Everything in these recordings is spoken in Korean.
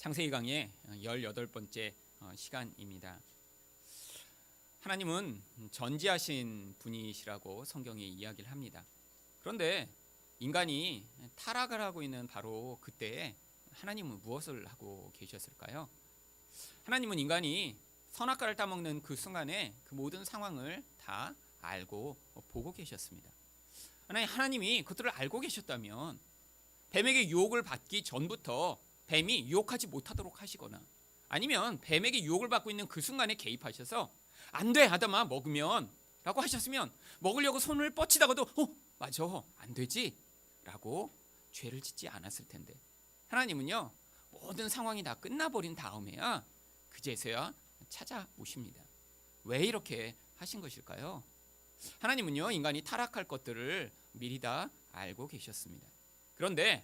창세기 강의 18번째 시간입니다. 하나님은 전지하신 분이시라고 성경이 이야기를 합니다. 그런데 인간이 타락을 하고 있는 바로 그때에 하나님은 무엇을 하고 계셨을까요? 하나님은 인간이 선악과를 따먹는 그 순간에 그 모든 상황을 다 알고 보고 계셨습니다. 하나님이 그것들을 알고 계셨다면 뱀에게 유혹을 받기 전부터 뱀이 유혹하지 못하도록 하시거나 아니면 뱀에게 유혹을 받고 있는 그 순간에 개입하셔서 안 돼 아담아 먹으면 라고 하셨으면 먹으려고 손을 뻗치다가도 맞아 안 되지 라고 죄를 짓지 않았을 텐데 하나님은요 모든 상황이 다 끝나버린 다음에야 그제서야 찾아오십니다. 왜 이렇게 하신 것일까요? 하나님은요 인간이 타락할 것들을 미리 다 알고 계셨습니다. 그런데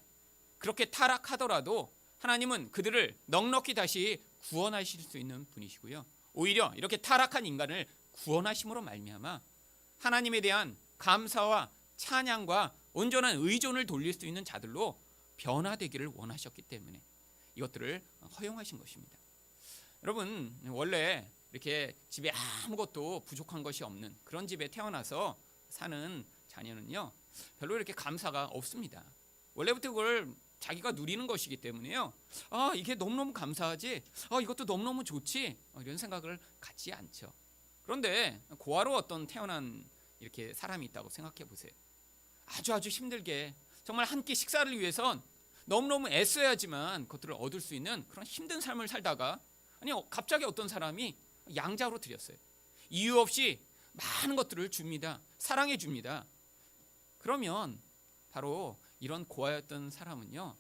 그렇게 타락하더라도 하나님은 그들을 넉넉히 다시 구원하실 수 있는 분이시고요. 오히려 이렇게 타락한 인간을 구원하심으로 말미암아 하나님에 대한 감사와 찬양과 온전한 의존을 돌릴 수 있는 자들로 변화되기를 원하셨기 때문에 이것들을 허용하신 것입니다. 여러분 원래 이렇게 집에 아무것도 부족한 것이 없는 그런 집에 태어나서 사는 자녀는요 별로 이렇게 감사가 없습니다. 원래부터 그걸 자기가 누리는 것이기 때문에요. 이게 너무너무 감사하지. 이것도 너무너무 좋지. 이런 생각을 갖지 않죠. 그런데 고아로 어떤 태어난 이렇게 사람이 있다고 생각해 보세요. 아주 힘들게 정말 한 끼 식사를 위해선 너무너무 애써야지만 그것들을 얻을 수 있는 그런 힘든 삶을 살다가 갑자기 어떤 사람이 양자로 드렸어요. 이유 없이 많은 것들을 줍니다. 사랑해 줍니다. 그러면 바로 이런 고아였던 사람은요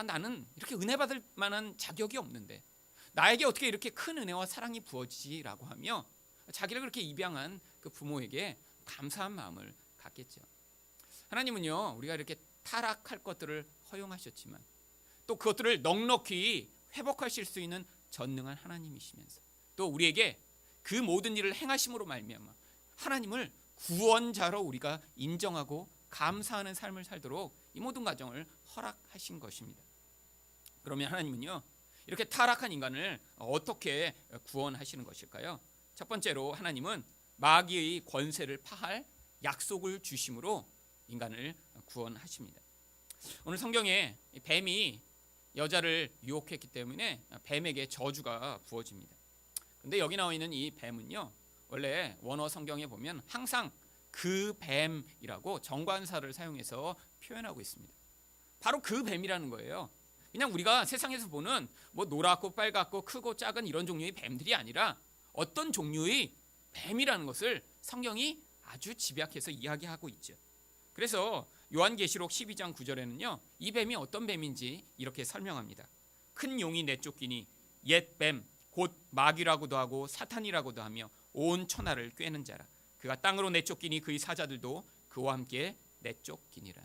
나는 이렇게 은혜 받을 만한 자격이 없는데 나에게 어떻게 이렇게 큰 은혜와 사랑이 부어지지라고 하며 자기를 그렇게 입양한 그 부모에게 감사한 마음을 갖겠죠. 하나님은요 우리가 이렇게 타락할 것들을 허용하셨지만 또 그것들을 넉넉히 회복하실 수 있는 전능한 하나님이시면서 또 우리에게 그 모든 일을 행하심으로 말미암아 하나님을 구원자로 우리가 인정하고 감사하는 삶을 살도록 이 모든 과정을 허락하신 것입니다. 그러면 하나님은요 이렇게 타락한 인간을 어떻게 구원하시는 것일까요? 첫 번째로 하나님은 마귀의 권세를 파할 약속을 주심으로 인간을 구원하십니다. 오늘 성경에 뱀이 여자를 유혹했기 때문에 뱀에게 저주가 부어집니다. 그런데 여기 나와 있는 이 뱀은요 원래 원어 성경에 보면 항상 그 뱀이라고 정관사를 사용해서 표현하고 있습니다. 바로 그 뱀이라는 거예요. 그냥 우리가 세상에서 보는 노랗고 빨갛고 크고 작은 이런 종류의 뱀들이 아니라 어떤 종류의 뱀이라는 것을 성경이 아주 집약해서 이야기하고 있죠. 그래서 요한계시록 12장 9절에는요 이 뱀이 어떤 뱀인지 이렇게 설명합니다. 큰 용이 내쫓기니 옛 뱀 곧 마귀라고도 하고 사탄이라고도 하며 온 천하를 꿰는 자라. 그가 땅으로 내쫓기니 그의 사자들도 그와 함께 내쫓기니라.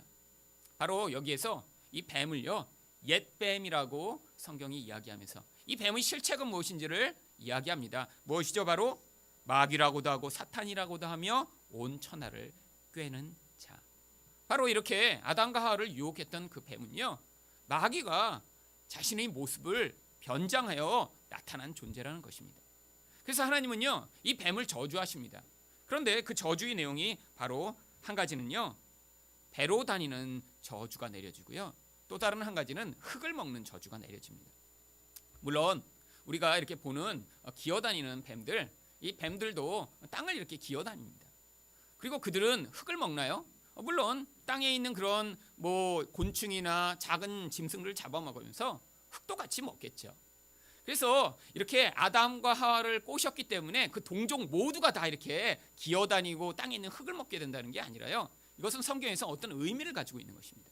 바로 여기에서 이 뱀을요 옛뱀이라고 성경이 이야기하면서 이 뱀의 실체가 무엇인지를 이야기합니다. 무엇이죠? 바로 마귀라고도 하고 사탄이라고도 하며 온 천하를 꿰는 자. 바로 이렇게 아담과 하와를 유혹했던 그 뱀은요 마귀가 자신의 모습을 변장하여 나타난 존재라는 것입니다. 그래서 하나님은요 이 뱀을 저주하십니다. 그런데 그 저주의 내용이 바로 한 가지는요 배로 다니는 저주가 내려지고요 또 다른 한 가지는 흙을 먹는 저주가 내려집니다. 물론 우리가 이렇게 보는 기어다니는 뱀들, 이 뱀들도 땅을 이렇게 기어다닙니다. 그리고 그들은 흙을 먹나요? 물론 땅에 있는 그런 곤충이나 작은 짐승들을 잡아먹으면서 흙도 같이 먹겠죠. 그래서 이렇게 아담과 하와를 꼬셨기 때문에 그 동족 모두가 다 이렇게 기어다니고 땅에 있는 흙을 먹게 된다는 게 아니라요. 이것은 성경에서 어떤 의미를 가지고 있는 것입니다.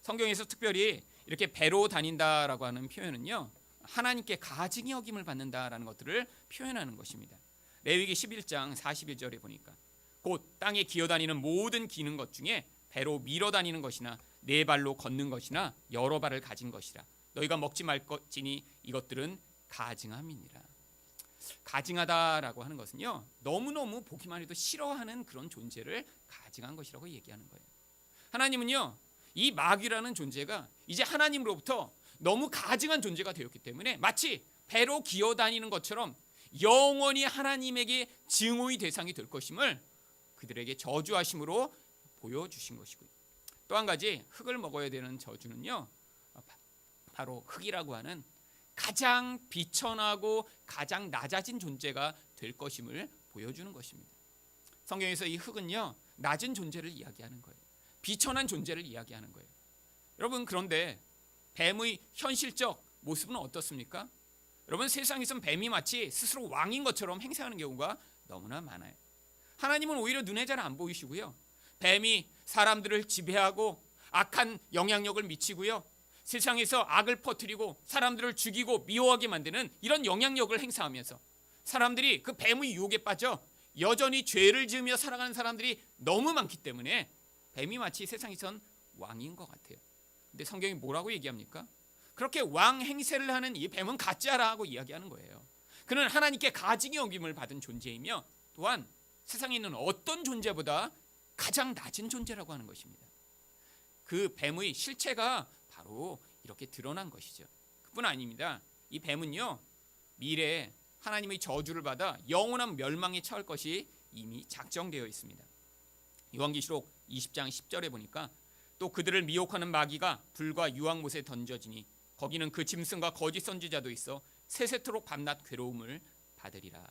성경에서 특별히 이렇게 배로 다닌다라고 하는 표현은요. 하나님께 가증히 여김을 받는다라는 것들을 표현하는 것입니다. 레위기 11장 41절에 보니까 곧 땅에 기어다니는 모든 기는 것 중에 배로 밀어 다니는 것이나 네 발로 걷는 것이나 여러 발을 가진 것이라. 너희가 먹지 말 것이니 이것들은 가증함이니라. 가증하다라고 하는 것은요 너무너무 보기만 해도 싫어하는 그런 존재를 가증한 것이라고 얘기하는 거예요. 하나님은요 이 마귀라는 존재가 이제 하나님으로부터 너무 가증한 존재가 되었기 때문에 마치 배로 기어다니는 것처럼 영원히 하나님에게 증오의 대상이 될 것임을 그들에게 저주하심으로 보여주신 것이고요. 또 한 가지 흙을 먹어야 되는 저주는요, 바로 흙이라고 하는 가장 비천하고 가장 낮아진 존재가 될 것임을 보여주는 것입니다. 성경에서 이 흙은요, 낮은 존재를 이야기하는 거예요. 비천한 존재를 이야기하는 거예요. 여러분, 그런데 뱀의 현실적 모습은 어떻습니까? 여러분, 세상에선 뱀이 마치 스스로 왕인 것처럼 행세하는 경우가 너무나 많아요. 하나님은 오히려 눈에 잘 안 보이시고요, 뱀이 사람들을 지배하고 악한 영향력을 미치고요, 세상에서 악을 퍼뜨리고 사람들을 죽이고 미워하게 만드는 이런 영향력을 행사하면서 사람들이 그 뱀의 유혹에 빠져 여전히 죄를 지으며 살아가는 사람들이 너무 많기 때문에 뱀이 마치 세상에선 왕인 것 같아요. 근데 성경이 뭐라고 얘기합니까? 그렇게 왕 행세를 하는 이 뱀은 가짜라고 이야기하는 거예요. 그는 하나님께 가증히 여김을 받은 존재이며 또한 세상에 있는 어떤 존재보다 가장 낮은 존재라고 하는 것입니다. 그 뱀의 실체가 바로 이렇게 드러난 것이죠. 그뿐 아닙니다. 이 뱀은요, 미래에 하나님의 저주를 받아 영원한 멸망에 처할 것이 이미 작정되어 있습니다. 요한계시록 20장 10절에 보니까 또 그들을 미혹하는 마귀가 불과 유황못에 던져지니 거기는 그 짐승과 거짓 선지자도 있어 세세토록 밤낮 괴로움을 받으리라.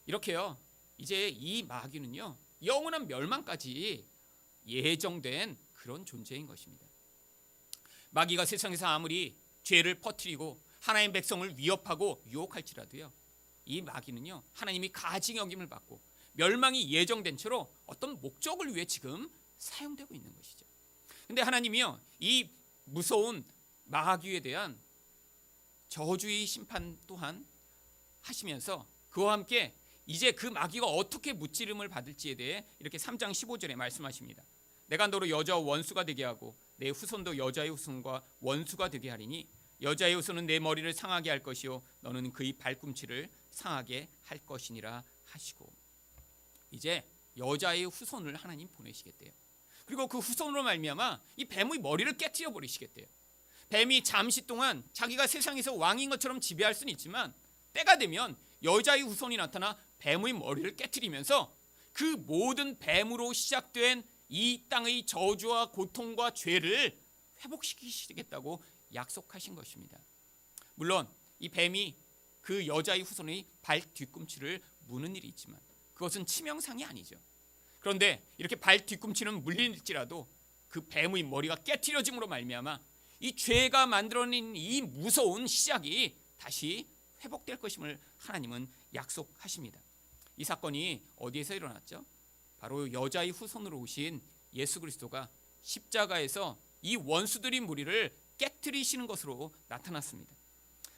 이렇게요, 이제 이 마귀는요, 영원한 멸망까지 예정된 그런 존재인 것입니다. 마귀가 세상에서 아무리 죄를 퍼뜨리고 하나님의 백성을 위협하고 유혹할지라도요, 이 마귀는요, 하나님이 가증히 여김을 받고 멸망이 예정된 채로 어떤 목적을 위해 지금 사용되고 있는 것이죠. 근데 하나님이요, 이 무서운 마귀에 대한 저주의 심판 또한 하시면서 그와 함께 이제 그 마귀가 어떻게 무찌름을 받을지에 대해 이렇게 3장 15절에 말씀하십니다. 내가 너로 여자와 원수가 되게 하고 내 후손도 여자의 후손과 원수가 되게 하리니 여자의 후손은 내 머리를 상하게 할 것이요 너는 그의 발꿈치를 상하게 할 것이니라 하시고, 이제 여자의 후손을 하나님 보내시겠대요. 그리고 그 후손으로 말미암아 이 뱀의 머리를 깨트려 버리시겠대요. 뱀이 잠시 동안 자기가 세상에서 왕인 것처럼 지배할 수는 있지만 때가 되면 여자의 후손이 나타나 뱀의 머리를 깨트리면서 그 모든 뱀으로 시작된 이 땅의 저주와 고통과 죄를 회복시키시겠다고 약속하신 것입니다. 물론 이 뱀이 그 여자의 후손의 발 뒤꿈치를 무는 일이 있지만 그것은 치명상이 아니죠. 그런데 이렇게 발 뒤꿈치는 물릴지라도 그 뱀의 머리가 깨트려짐으로 말미암아 이 죄가 만들어낸 이 무서운 시작이 다시 회복될 것임을 하나님은 약속하십니다. 이 사건이 어디에서 일어났죠? 바로 여자의 후손으로 오신 예수 그리스도가 십자가에서 이 원수들의 무리를 깨트리시는 것으로 나타났습니다.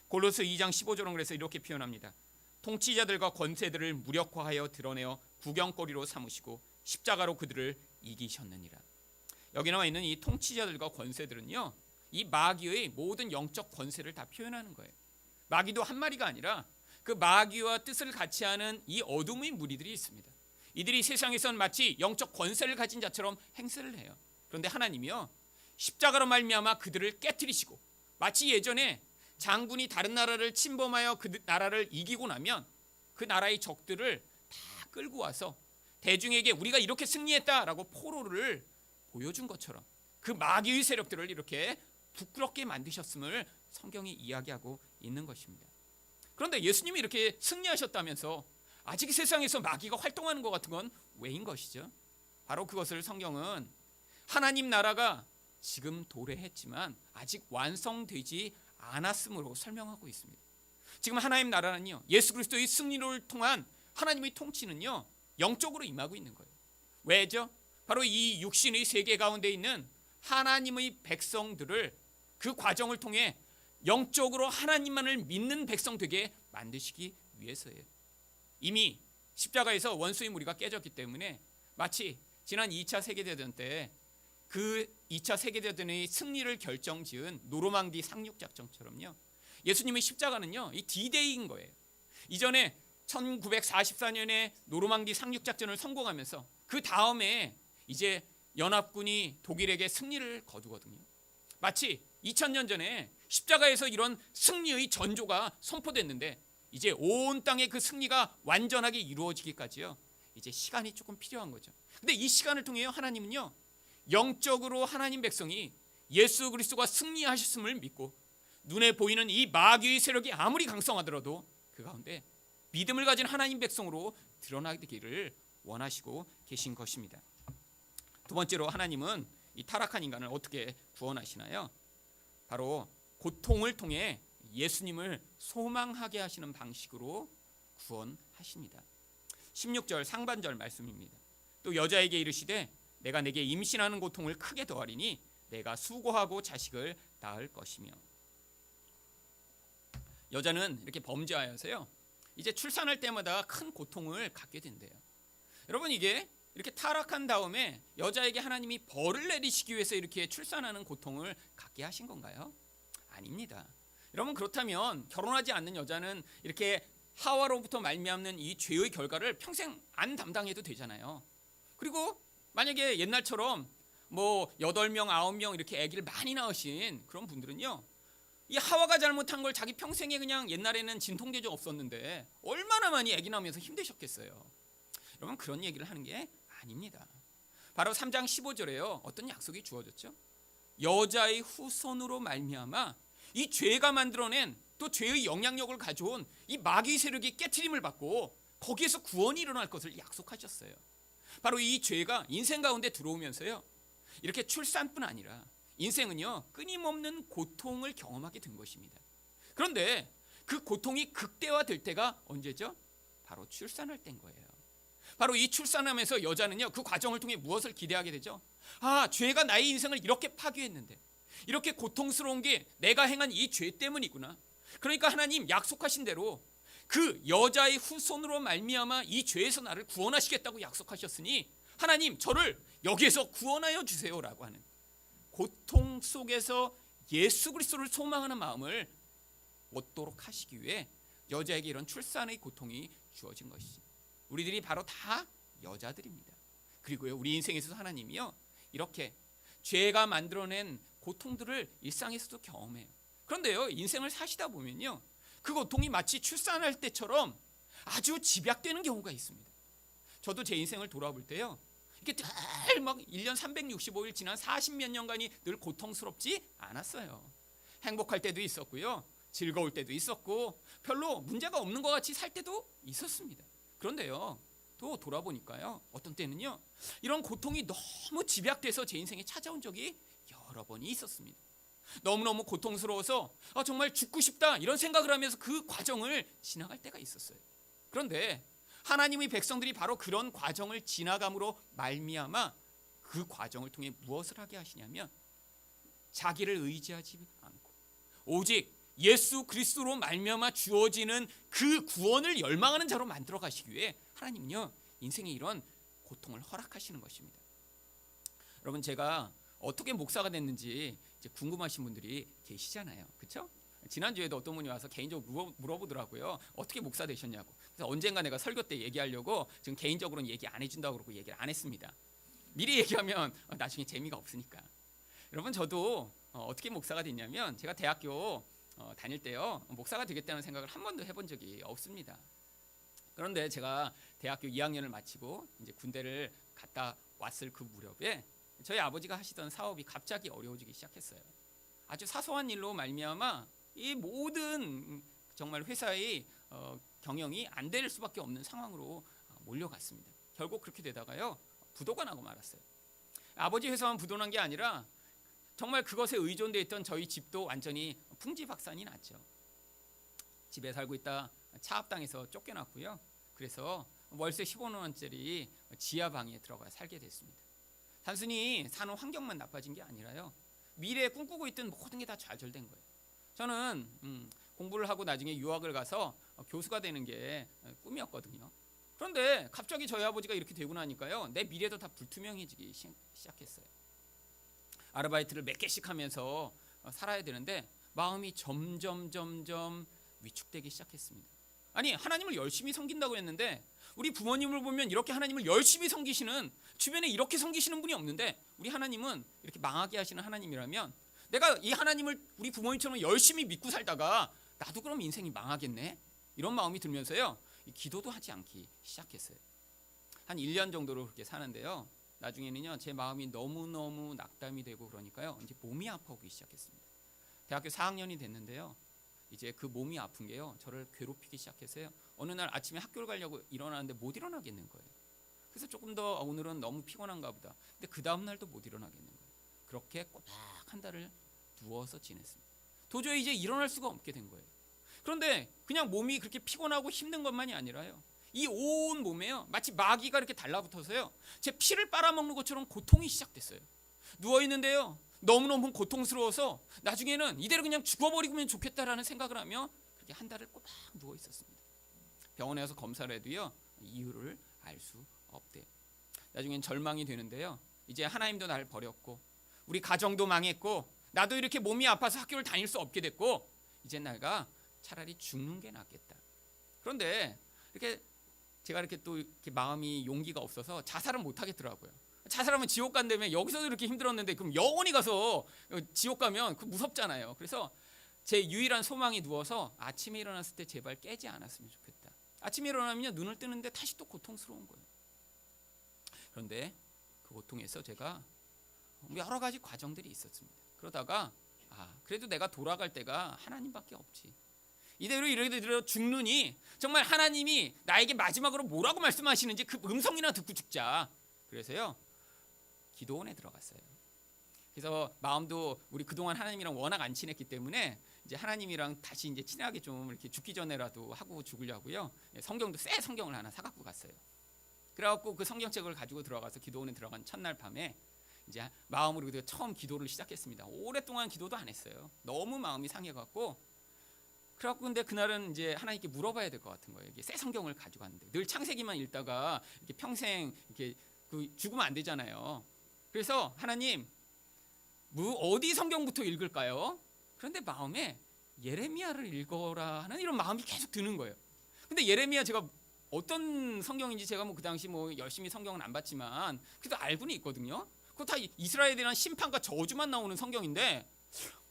골로새 2장 15절은 그래서 이렇게 표현합니다. 통치자들과 권세들을 무력화하여 드러내어 구경거리로 삼으시고 십자가로 그들을 이기셨느니라. 여기 나와 있는 이 통치자들과 권세들은요, 이 마귀의 모든 영적 권세를 다 표현하는 거예요. 마귀도 한 마리가 아니라 그 마귀와 뜻을 같이 하는 이 어둠의 무리들이 있습니다. 이들이 세상에선 마치 영적 권세를 가진 자처럼 행세를 해요. 그런데 하나님이요, 십자가로 말미암아 그들을 깨트리시고 마치 예전에 장군이 다른 나라를 침범하여 그 나라를 이기고 나면 그 나라의 적들을 다 끌고 와서 대중에게 우리가 이렇게 승리했다라고 포로를 보여준 것처럼 그 마귀의 세력들을 이렇게 부끄럽게 만드셨음을 성경이 이야기하고 있는 것입니다. 그런데 예수님이 이렇게 승리하셨다면서 아직 세상에서 마귀가 활동하는 것 같은 건 왜인 것이죠? 바로 그것을 성경은 하나님 나라가 지금 도래했지만 아직 완성되지 않았으므로 설명하고 있습니다. 지금 하나님 나라는요, 예수 그리스도의 승리를 통한 하나님의 통치는요, 영적으로 임하고 있는 거예요. 왜죠? 바로 이 육신의 세계 가운데 있는 하나님의 백성들을 그 과정을 통해 영적으로 하나님만을 믿는 백성 되게 만드시기 위해서예요. 이미 십자가에서 원수의 무리가 깨졌기 때문에 마치 지난 2차 세계대전 때 그 2차 세계대전의 승리를 결정지은 노르망디 상륙작전처럼요, 예수님의 십자가는요, 이 D-Day인 거예요. 이전에 1944년에 노르망디 상륙작전을 성공하면서 그 다음에 이제 연합군이 독일에게 승리를 거두거든요. 마치 2000년 전에 십자가에서 이런 승리의 전조가 선포됐는데 이제 온 땅의 그 승리가 완전하게 이루어지기까지요, 이제 시간이 조금 필요한 거죠. 근데 이 시간을 통해 하나님은요, 영적으로 하나님 백성이 예수 그리스도가 승리하셨음을 믿고 눈에 보이는 이 마귀의 세력이 아무리 강성하더라도 그 가운데 믿음을 가진 하나님 백성으로 드러나기를 원하시고 계신 것입니다. 두 번째로 하나님은 이 타락한 인간을 어떻게 구원하시나요? 바로 고통을 통해 예수님을 소망하게 하시는 방식으로 구원하십니다. 16절 상반절 말씀입니다. 또 여자에게 이르시되 내가 내게 임신하는 고통을 크게 더하리니 내가 수고하고 자식을 낳을 것이며. 여자는 이렇게 범죄하여서요, 이제 출산할 때마다 큰 고통을 갖게 된대요. 여러분, 이게 이렇게 타락한 다음에 여자에게 하나님이 벌을 내리시기 위해서 이렇게 출산하는 고통을 갖게 하신 건가요? 아닙니다. 여러분, 그렇다면 결혼하지 않는 여자는 이렇게 하와로부터 말미암는 이 죄의 결과를 평생 안 담당해도 되잖아요. 그리고 만약에 옛날처럼 뭐 8명, 9명 이렇게 아기를 많이 낳으신 그런 분들은요, 이 하와가 잘못한 걸 자기 평생에 그냥, 옛날에는 진통제도 없었는데 얼마나 많이 아기 낳으면서 힘드셨겠어요. 여러분, 그런 얘기를 하는 게 아닙니다. 바로 3장 15절에요 어떤 약속이 주어졌죠? 여자의 후손으로 말미암아 이 죄가 만들어낸, 또 죄의 영향력을 가져온 이 마귀 세력이 깨트림을 받고 거기에서 구원이 일어날 것을 약속하셨어요. 바로 이 죄가 인생 가운데 들어오면서요, 이렇게 출산뿐 아니라 인생은요, 끊임없는 고통을 경험하게 된 것입니다. 그런데 그 고통이 극대화될 때가 언제죠? 바로 출산할 때인 거예요. 바로 이 출산하면서 여자는요, 그 과정을 통해 무엇을 기대하게 되죠? 아, 죄가 나의 인생을 이렇게 파괴했는데, 이렇게 고통스러운 게 내가 행한 이 죄 때문이구나. 그러니까 하나님 약속하신 대로 그 여자의 후손으로 말미암아 이 죄에서 나를 구원하시겠다고 약속하셨으니 하나님, 저를 여기에서 구원하여 주세요라고 하는, 고통 속에서 예수 그리스도를 소망하는 마음을 얻도록 하시기 위해 여자에게 이런 출산의 고통이 주어진 것이지. 우리들이 바로 다 여자들입니다. 그리고요, 우리 인생에서도 하나님이요, 이렇게 죄가 만들어낸 고통들을 일상에서도 경험해요. 그런데요, 인생을 사시다 보면요, 그 고통이 마치 출산할 때처럼 아주 집약되는 경우가 있습니다. 저도 제 인생을 돌아볼 때요, 이게 늘 막 1년 365일 지난 40몇 년간이 늘 고통스럽지 않았어요. 행복할 때도 있었고요, 즐거울 때도 있었고, 별로 문제가 없는 것 같이 살 때도 있었습니다. 그런데요, 또 돌아보니까요, 어떤 때는요, 이런 고통이 너무 집약돼서 제 인생에 찾아온 적이 여러 번이 있었습니다. 너무너무 고통스러워서 정말 죽고 싶다 이런 생각을 하면서 그 과정을 지나갈 때가 있었어요. 그런데 하나님의 백성들이 바로 그런 과정을 지나감으로 말미암아 그 과정을 통해 무엇을 하게 하시냐면, 자기를 의지하지 않고 오직 예수 그리스도로 말미암아 주어지는 그 구원을 열망하는 자로 만들어 가시기 위해 하나님은요, 인생에 이런 고통을 허락하시는 것입니다. 여러분, 제가 어떻게 목사가 됐는지 이제 궁금하신 분들이 계시잖아요. 그렇죠? 지난주에도 어떤 분이 와서 개인적으로 물어보더라고요. 어떻게 목사 되셨냐고. 그래서 언젠가 내가 설교 때 얘기하려고 지금 개인적으로는 얘기 안 해준다고 그러고 얘기를 안 했습니다. 미리 얘기하면 나중에 재미가 없으니까. 여러분, 저도 어떻게 목사가 됐냐면, 제가 대학교 다닐 때요, 목사가 되겠다는 생각을 한 번도 해본 적이 없습니다. 그런데 제가 대학교 2학년을 마치고 이제 군대를 갔다 왔을 그 무렵에 저희 아버지가 하시던 사업이 갑자기 어려워지기 시작했어요. 아주 사소한 일로 말미암아 이 모든 정말 회사의 경영이 안 될 수밖에 없는 상황으로 몰려갔습니다. 결국 그렇게 되다가요, 부도가 나고 말았어요. 아버지 회사만 부도난 게 아니라 정말 그것에 의존되어 있던 저희 집도 완전히 풍지박산이 났죠. 집에 살고 있다 차압당해서 쫓겨났고요. 그래서 월세 15만 원짜리 지하방에 들어가 살게 됐습니다. 단순히 사는 환경만 나빠진 게 아니라요, 미래에 꿈꾸고 있던 모든 게 다 좌절된 거예요. 저는 공부를 하고 나중에 유학을 가서 교수가 되는 게 꿈이었거든요. 그런데 갑자기 저희 아버지가 이렇게 되고 나니까요, 내 미래도 다 불투명해지기 시작했어요. 아르바이트를 몇 개씩 하면서 살아야 되는데 마음이 점점 위축되기 시작했습니다. 아니, 하나님을 열심히 섬긴다고 했는데 우리 부모님을 보면 이렇게 하나님을 열심히 섬기시는, 주변에 이렇게 섬기시는 분이 없는데, 우리 하나님은 이렇게 망하게 하시는 하나님이라면 내가 이 하나님을 우리 부모님처럼 열심히 믿고 살다가 나도 그럼 인생이 망하겠네? 이런 마음이 들면서요, 기도도 하지 않기 시작했어요. 한 1년 정도로 그렇게 사는데요, 나중에는요 제 마음이 너무너무 낙담이 되고 그러니까요 이제 몸이 아파오기 시작했습니다. 대학교 4학년이 됐는데요, 이제 그 몸이 아픈 게요 저를 괴롭히기 시작했어요. 어느 날 아침에 학교를 가려고 일어나는데 못 일어나겠는 거예요. 그래서 조금 더 오늘은 너무 피곤한가 보다. 근데 그 다음 날도 못 일어나겠는 거예요. 그렇게 꼬박 한 달을 누워서 지냈습니다. 도저히 이제 일어날 수가 없게 된 거예요. 그런데 그냥 몸이 그렇게 피곤하고 힘든 것만이 아니라요, 이 온 몸에요 마치 마귀가 이렇게 달라붙어서요 제 피를 빨아먹는 것처럼 고통이 시작됐어요. 누워있는데요 너무너무 고통스러워서 나중에는 이대로 그냥 죽어버리면 좋겠다라는 생각을 하며 그렇게 한 달을 꼬박 누워 있었습니다. 병원에 가서 검사를 해도요 이유를 알 수 없대요. 나중엔 절망이 되는데요, 이제 하나님도 나를 버렸고 우리 가정도 망했고 나도 이렇게 몸이 아파서 학교를 다닐 수 없게 됐고 이제 내가 차라리 죽는 게 낫겠다. 그런데 이렇게 제가 이렇게 또 이렇게 마음이 용기가 없어서 자살은 못 하겠더라고요. 자살하면 지옥 간다며, 여기서도 이렇게 힘들었는데 그럼 영원히 가서 지옥 가면 그 무섭잖아요. 그래서 제 유일한 소망이 누워서 아침에 일어났을 때 제발 깨지 않았으면 좋겠다. 아침에 일어나면 눈을 뜨는데 다시 또 고통스러운 거예요. 그런데 그 고통에서 제가 여러 가지 과정들이 있었습니다. 그러다가 그래도 내가 돌아갈 때가 하나님밖에 없지. 이대로 죽느니 정말 하나님이 나에게 마지막으로 뭐라고 말씀하시는지 그 음성이나 듣고 죽자. 그래서요 기도원에 들어갔어요. 그래서 마음도 우리 그동안 하나님이랑 워낙 안 친했기 때문에 이제 하나님이랑 다시 이제 친하게 좀 이렇게 죽기 전에라도 하고 죽으려고요, 성경도 새 성경을 하나 사갖고 갔어요. 그래갖고 그 성경책을 가지고 들어가서 기도원에 들어간 첫날 밤에 이제 마음으로 처음 기도를 시작했습니다. 오랫동안 기도도 안 했어요. 너무 마음이 상해갖고. 그래갖고 근데 그날은 이제 하나님께 물어봐야 될 것 같은 거예요. 이게 새 성경을 가지고 왔는데 늘 창세기만 읽다가 이렇게 평생 이렇게 죽으면 안 되잖아요. 그래서 하나님, 어디 성경부터 읽을까요? 그런데 마음에 예레미야를 읽어라 하는 이런 마음이 계속 드는 거예요. 근데 예레미야 제가 어떤 성경인지 제가 그 당시 열심히 성경은 안 봤지만 그래도 알고는 있거든요. 그거 다 이스라엘에 대한 심판과 저주만 나오는 성경인데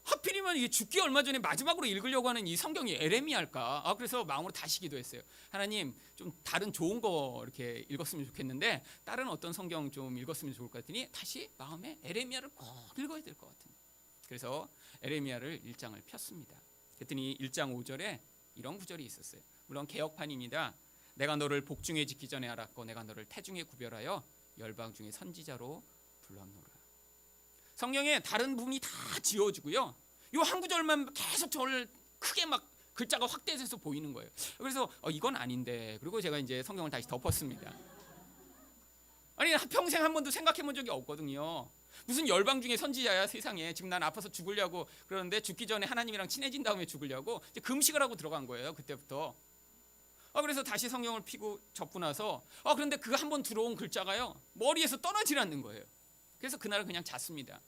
하필이면 이게 죽기 얼마 전에 마지막으로 읽으려고 하는 이 성경이 에레미야일까? 그래서 마음으로 다시 기도했어요. 하나님, 좀 다른 좋은 거 이렇게 읽었으면 좋겠는데 다른 어떤 성경 좀 읽었으면 좋을 것 같더니 다시 마음에 에레미야를 꼭 읽어야 될 것 같은. 그래서 에레미야를 1장을 폈습니다. 그랬더니 1장 5절에 이런 구절이 있었어요. 물론 개역판입니다. 내가 너를 복중에 짓기 전에 알았고 내가 너를 태중에 구별하여 열방 중에 선지자로 불렀노라. 성경에 다른 부분이 다 지워지고요, 요 한 구절만 계속 저를 크게 막 글자가 확대돼서 보이는 거예요. 그래서 이건 아닌데, 그리고 제가 이제 성경을 다시 덮었습니다. 아니 평생 한 번도 생각해 본 적이 없거든요. 무슨 열방 중에 선지자야 세상에. 지금 난 아파서 죽으려고 그러는데 죽기 전에 하나님이랑 친해진 다음에 죽으려고 이제 금식을 하고 들어간 거예요. 그때부터. 그래서 다시 성경을 피고 접고 나서 그런데 그 한 번 들어온 글자가요 머리에서 떠나질 않는 거예요. 그래서 그날은 그냥 잤습니다.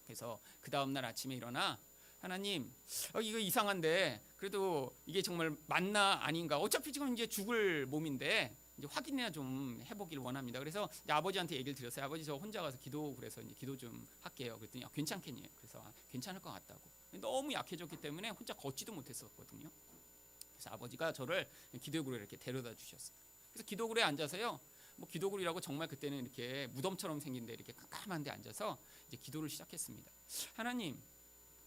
그래서 그 다음날 아침에 일어나 하나님, 이거 이상한데 그래도 이게 정말 맞나 아닌가, 어차피 지금 이제 죽을 몸인데 이제 확인해야 좀 해보길 원합니다. 그래서 아버지한테 얘기를 드렸어요. 아버지 저 혼자 가서 그래서 이제 기도 좀 할게요. 그랬더니 괜찮겠니? 그래서 괜찮을 것 같다고. 너무 약해졌기 때문에 혼자 걷지도 못했었거든요. 그래서 아버지가 저를 기도굴에 이렇게 데려다 주셨어요. 그래서 기도굴에 앉아서요, 기도굴이라고 정말 그때는 이렇게 무덤처럼 생긴데 이렇게 깜깜한 데 앉아서 이제 기도를 시작했습니다. 하나님,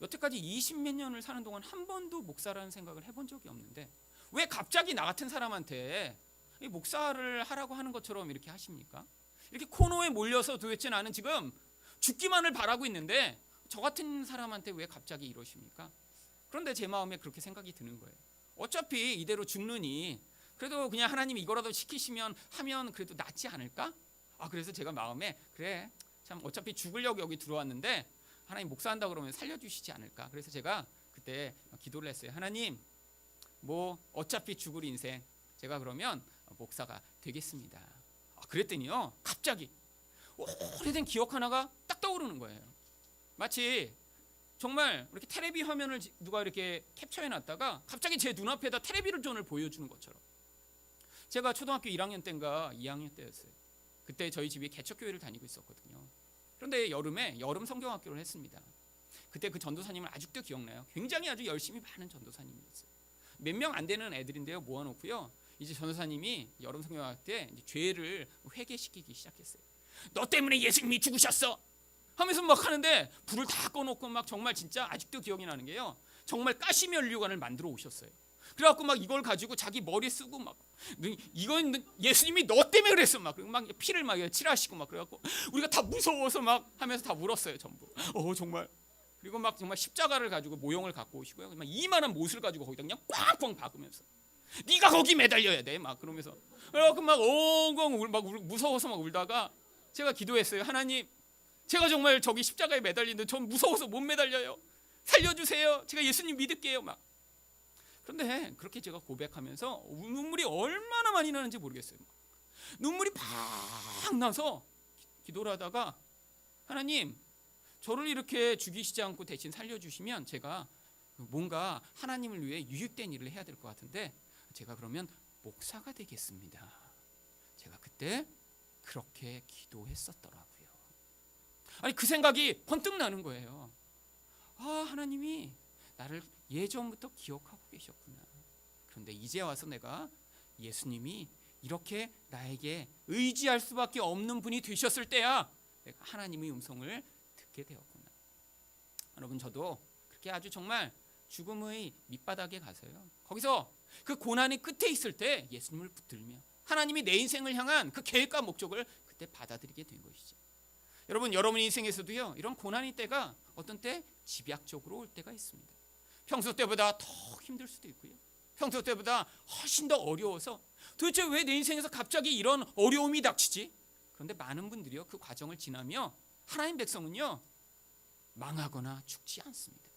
여태까지 20몇 년을 사는 동안 한 번도 목사라는 생각을 해본 적이 없는데 왜 갑자기 나 같은 사람한테 목사를 하라고 하는 것처럼 이렇게 하십니까? 이렇게 코너에 몰려서 도대체 나는 지금 죽기만을 바라고 있는데 저 같은 사람한테 왜 갑자기 이러십니까? 그런데 제 마음에 그렇게 생각이 드는 거예요. 어차피 이대로 죽느니 그래도 그냥 하나님이 이거라도 시키시면 하면 그래도 낫지 않을까? 그래서 제가 마음에 그래 참 어차피 죽으려고 여기 들어왔는데 하나님 목사한다 그러면 살려주시지 않을까? 그래서 제가 그때 기도를 했어요. 하나님, 어차피 죽을 인생 제가 그러면 목사가 되겠습니다. 그랬더니요 갑자기 오래된 기억 하나가 딱 떠오르는 거예요. 마치 정말 이렇게 테레비 화면을 누가 이렇게 캡처해놨다가 갑자기 제 눈앞에다 텔레비전을 보여주는 것처럼. 제가 초등학교 1학년 때인가 2학년 때였어요. 그때 저희 집이 개척교회를 다니고 있었거든요. 그런데 여름에 여름 성경학교를 했습니다. 그때 그 전도사님을 아직도 기억나요. 굉장히 아주 열심히 많은 전도사님이었어요. 몇 명 안 되는 애들인데요, 모아놓고요. 이제 전도사님이 여름 성경학 때 이제 죄를 회개시키기 시작했어요. 너 때문에 예수님이 죽으셨어 하면서 막 하는데 불을 다 꺼놓고 막 정말 진짜 아직도 기억이 나는 게요. 정말 가시면류관을 만들어 오셨어요. 그래갖고 막 이걸 가지고 자기 머리 쓰고 막 이건 예수님이 너 때문에 그랬어 막 피를 막 칠하시고 막 그래갖고 우리가 다 무서워서 막 하면서 다 울었어요 전부. 정말. 그리고 막 정말 십자가를 가지고 모형을 갖고 오시고요. 막 이만한 못을 가지고 거기다 그냥 꽝꽝 박으면서 네가 거기 매달려야 돼 막 그러면서 그래갖고 막 엉엉 막 무서워서 막 울다가 제가 기도했어요. 하나님, 제가 정말 저기 십자가에 매달리는데 전 무서워서 못 매달려요. 살려주세요. 제가 예수님 믿을게요 막. 그런데 그렇게 제가 고백하면서 눈물이 얼마나 많이 나는지 모르겠어요. 눈물이 팍 나서 기도를 하다가 하나님, 저를 이렇게 죽이시지 않고 대신 살려주시면 제가 뭔가 하나님을 위해 유익된 일을 해야 될 것 같은데 제가 그러면 목사가 되겠습니다. 제가 그때 그렇게 기도했었더라고요. 아니 그 생각이 번뜩 나는 거예요. 하나님이 나를 예전부터 기억하고 계셨구나. 그런데 이제 와서 내가 예수님이 이렇게 나에게 의지할 수밖에 없는 분이 되셨을 때야 내가 하나님의 음성을 듣게 되었구나. 여러분, 저도 그렇게 아주 정말 죽음의 밑바닥에 가서요, 거기서 그 고난의 끝에 있을 때 예수님을 붙들며 하나님이 내 인생을 향한 그 계획과 목적을 그때 받아들이게 된 것이죠. 여러분, 여러분 인생에서도요 이런 고난의 때가 어떤 때 집약적으로 올 때가 있습니다. 평소 때보다 더 힘들 수도 있고요, 평소 때보다 훨씬 더 어려워서 도대체 왜 내 인생에서 갑자기 이런 어려움이 닥치지? 그런데 많은 분들이요 그 과정을 지나며 하나님 백성은요 망하거나 죽지 않습니다.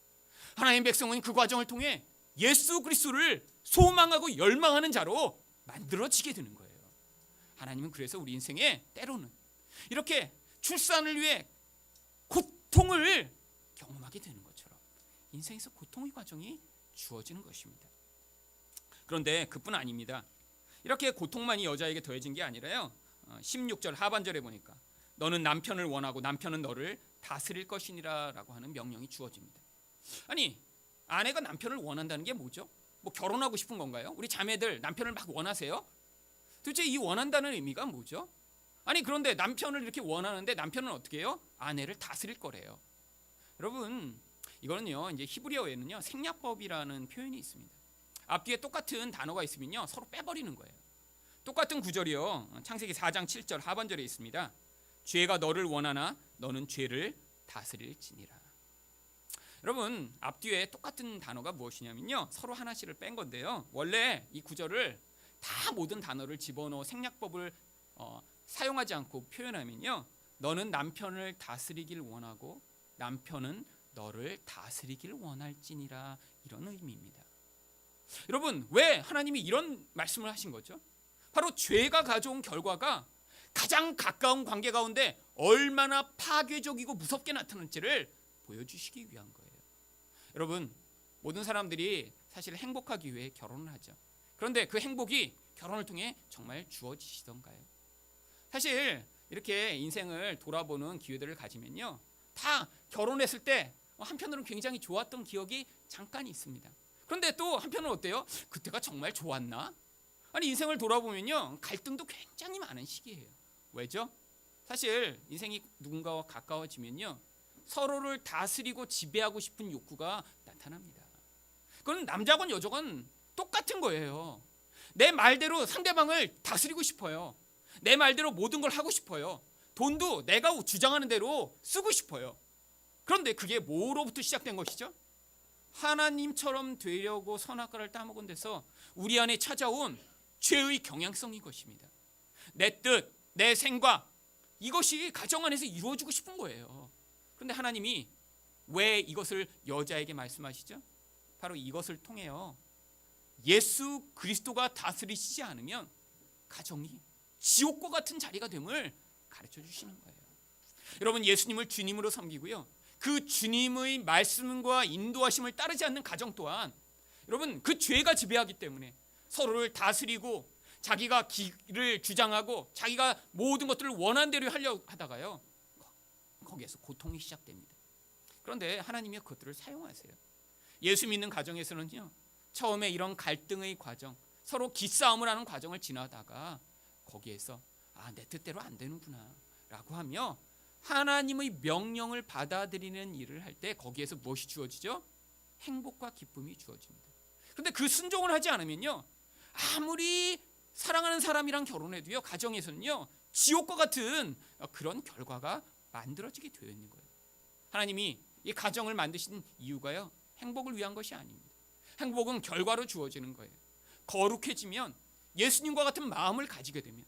하나님 백성은 그 과정을 통해 예수 그리스도를 소망하고 열망하는 자로 만들어지게 되는 거예요. 하나님은 그래서 우리 인생에 때로는 이렇게 출산을 위해 고통을 경험하게 되는 것처럼 인생에서 고통의 과정이 주어지는 것입니다. 그런데 그뿐 아닙니다. 이렇게 고통만이 여자에게 더해진 게 아니라요, 16절 하반절에 보니까 너는 남편을 원하고 남편은 너를 다스릴 것이니라 라고 하는 명령이 주어집니다. 아니, 아내가 남편을 원한다는 게 뭐죠? 뭐 결혼하고 싶은 건가요? 우리 자매들 남편을 막 원하세요? 도대체 이 원한다는 의미가 뭐죠? 아니, 그런데 남편을 이렇게 원하는데 남편은 어떻게 해요? 아내를 다스릴 거래요. 여러분, 이거는요 이제 히브리어에는요 생략법이라는 표현이 있습니다. 앞뒤에 똑같은 단어가 있으면요 서로 빼버리는 거예요. 똑같은 구절이요 창세기 4장 7절 하반절에 있습니다. 죄가 너를 원하나 너는 죄를 다스릴지니라. 여러분, 앞뒤에 똑같은 단어가 무엇이냐면요 서로 하나씩을 뺀 건데요, 원래 이 구절을 다 모든 단어를 집어넣어 생략법을 사용하지 않고 표현하면요 너는 남편을 다스리길 원하고 남편은 너를 다스리길 원할지니라, 이런 의미입니다. 여러분, 왜 하나님이 이런 말씀을 하신 거죠? 바로 죄가 가져온 결과가 가장 가까운 관계 가운데 얼마나 파괴적이고 무섭게 나타날지를 보여주시기 위한 거예요. 여러분, 모든 사람들이 사실 행복하기 위해 결혼을 하죠. 그런데 그 행복이 결혼을 통해 정말 주어지시던가요? 사실 이렇게 인생을 돌아보는 기회들을 가지면요 다 결혼했을 때 한편으로는 굉장히 좋았던 기억이 잠깐 있습니다. 그런데 또 한편으로는 어때요? 그때가 정말 좋았나? 아니, 인생을 돌아보면요 갈등도 굉장히 많은 시기예요. 왜죠? 사실 인생이 누군가와 가까워지면요 서로를 다스리고 지배하고 싶은 욕구가 나타납니다. 그건 남자건 여자건 똑같은 거예요. 내 말대로 상대방을 다스리고 싶어요. 내 말대로 모든 걸 하고 싶어요. 돈도 내가 주장하는 대로 쓰고 싶어요. 그런데 그게 뭐로부터 시작된 것이죠? 하나님처럼 되려고 선악과를 따먹은 데서 우리 안에 찾아온 죄의 경향성인 것입니다. 내 뜻, 내 생각, 이것이 가정 안에서 이루어지고 싶은 거예요. 그런데 하나님이 왜 이것을 여자에게 말씀하시죠? 바로 이것을 통해요 예수 그리스도가 다스리시지 않으면 가정이 지옥과 같은 자리가 됨을 가르쳐 주시는 거예요. 여러분, 예수님을 주님으로 섬기고요 그 주님의 말씀과 인도하심을 따르지 않는 가정 또한 여러분 그 죄가 지배하기 때문에 서로를 다스리고 자기가 길을 주장하고 자기가 모든 것들을 원하는 대로 하려고 하다가요 거기에서 고통이 시작됩니다. 그런데 하나님이 그것들을 사용하세요. 예수 믿는 가정에서는요, 처음에 이런 갈등의 과정, 서로 기싸움을 하는 과정을 지나다가 거기에서 내 뜻대로 안 되는구나 라고 하며 하나님의 명령을 받아들이는 일을 할 때 거기에서 무엇이 주어지죠? 행복과 기쁨이 주어집니다. 그런데 그 순종을 하지 않으면요, 아무리 사랑하는 사람이랑 결혼해도요, 가정에서는요, 지옥과 같은 그런 결과가 만들어지게 되어 있는 거예요. 하나님이 이 가정을 만드신 이유가요, 행복을 위한 것이 아닙니다. 행복은 결과로 주어지는 거예요. 거룩해지면, 예수님과 같은 마음을 가지게 되면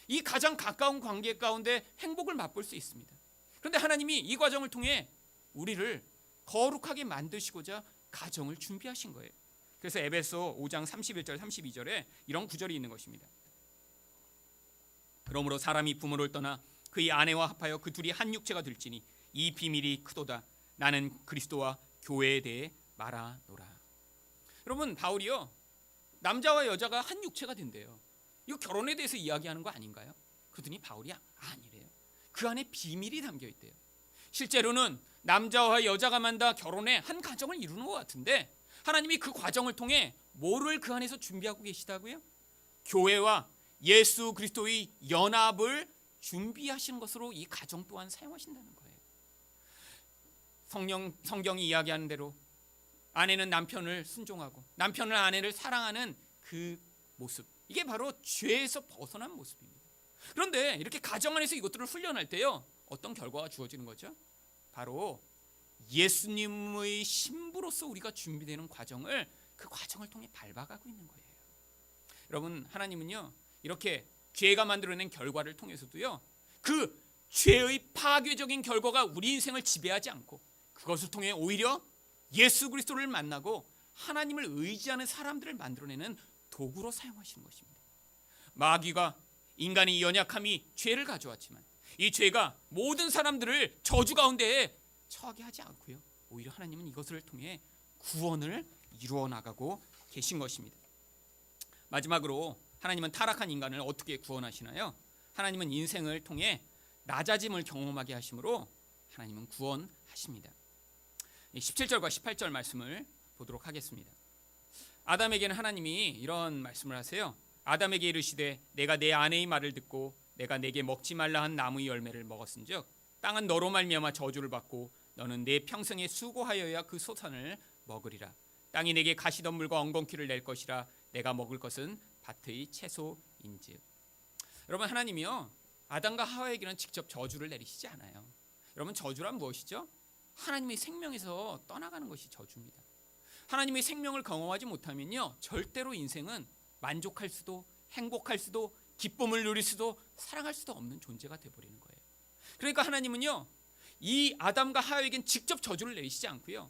이 가장 가까운 관계 가운데 행복을 맛볼 수 있습니다. 그런데 하나님이 이 과정을 통해 우리를 거룩하게 만드시고자 가정을 준비하신 거예요. 그래서 에베소 5장 31절 32절에 이런 구절이 있는 것입니다. 그러므로 사람이 부모를 떠나 그의 아내와 합하여 그 둘이 한 육체가 될지니 이 비밀이 크도다. 나는 그리스도와 교회에 대해 말하노라. 여러분, 바울이요, 남자와 여자가 한 육체가 된대요. 이거 결혼에 대해서 이야기하는 거 아닌가요? 그러더니 바울이 아니래요. 그 안에 비밀이 담겨 있대요. 실제로는 남자와 여자가 만나 결혼해 한 가정을 이루는 것 같은데 하나님이 그 과정을 통해 뭐를 그 안에서 준비하고 계시다고요? 교회와 예수 그리스도의 연합을 준비하시는 것으로 이 가정 또한 사용하신다는 거예요. 성경이 이야기하는 대로 아내는 남편을 순종하고 남편은 아내를 사랑하는 그 모습, 이게 바로 죄에서 벗어난 모습입니다. 그런데 이렇게 가정 안에서 이것들을 훈련할 때요, 어떤 결과가 주어지는 거죠? 바로 예수님의 신부로서 우리가 준비되는 과정을, 그 과정을 통해 밟아가고 있는 거예요. 여러분, 하나님은요, 이렇게 죄가 만들어낸 결과를 통해서도요, 그 죄의 파괴적인 결과가 우리 인생을 지배하지 않고 그것을 통해 오히려 예수 그리스도를 만나고 하나님을 의지하는 사람들을 만들어내는 도구로 사용하시는 것입니다. 마귀가 인간의 연약함이 죄를 가져왔지만 이 죄가 모든 사람들을 저주 가운데에 처하게 하지 않고요, 오히려 하나님은 이것을 통해 구원을 이루어 나가고 계신 것입니다. 마지막으로 하나님은 타락한 인간을 어떻게 구원하시나요? 하나님은 인생을 통해 낮아짐을 경험하게 하심으로 하나님은 구원하십니다. 17절과 18절 말씀을 보도록 하겠습니다. 아담에게는 하나님이 이런 말씀을 하세요. 아담에게 이르시되 내가 내 아내의 말을 듣고 내가 내게 먹지 말라 한 나무의 열매를 먹었은즉 땅은 너로 말미암아 저주를 받고 너는 내 평생에 수고하여야 그 소산을 먹으리라. 땅이 내게 가시덤불과 엉겅퀴를 낼 것이라. 내가 먹을 것은 밭의 채소인즉. 여러분, 하나님이요, 아담과 하와에게는 직접 저주를 내리시지 않아요. 여러분, 저주란 무엇이죠? 하나님의 생명에서 떠나가는 것이 저주입니다. 하나님의 생명을 경험하지 못하면요, 절대로 인생은 만족할 수도, 행복할 수도, 기쁨을 누릴 수도, 사랑할 수도 없는 존재가 되어버리는 거예요. 그러니까 하나님은요, 이 아담과 하와에겐 직접 저주를 내리시지 않고요,